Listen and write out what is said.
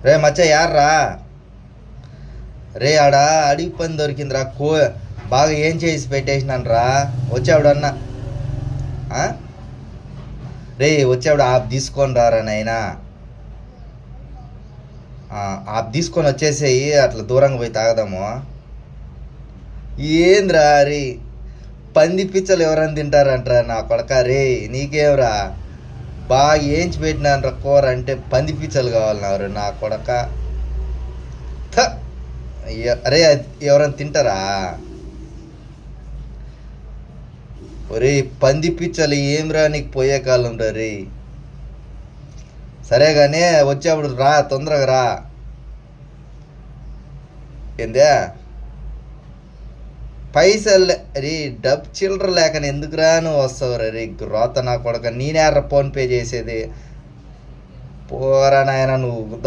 రే మచ్చ యార్రా రే ఆడ అడిగి పని దొరికిందిరా బాగా ఏం చేసి పెట్టేసినాను రా. వచ్చావుడన్నా రే వచ్చావుడు ఆప్ తీసుకొని రారా నాయనా. ఆప్ తీసుకొని వచ్చేసేయి, అట్లా దూరంగా పోయి తాగదాము. ఏంద్రా రే పంది పిచ్చలు ఎవరైనా తింటారంటరా నా కొడక. రే నీకేమరా బాగా ఏంచి పెట్టినాను రా కూర అంటే పంది పిచ్చలు కావాలి నా కొడక. అరే ఎవరైనా తింటారా? ఒరే పంది పిచ్చలు ఏమిరా నీకు పోయే కాలం రా రే. సరే కానీ వచ్చేప్పుడు రా, తొందరగా రా. ఏందే పైసలు రే చిల్లర లేకని ఎందుకురా నువ్వు వస్తావు రే రోత నా కొడక. నేనేర్ర ఫోన్పే చేసేది పోరా నాయన నువ్వు.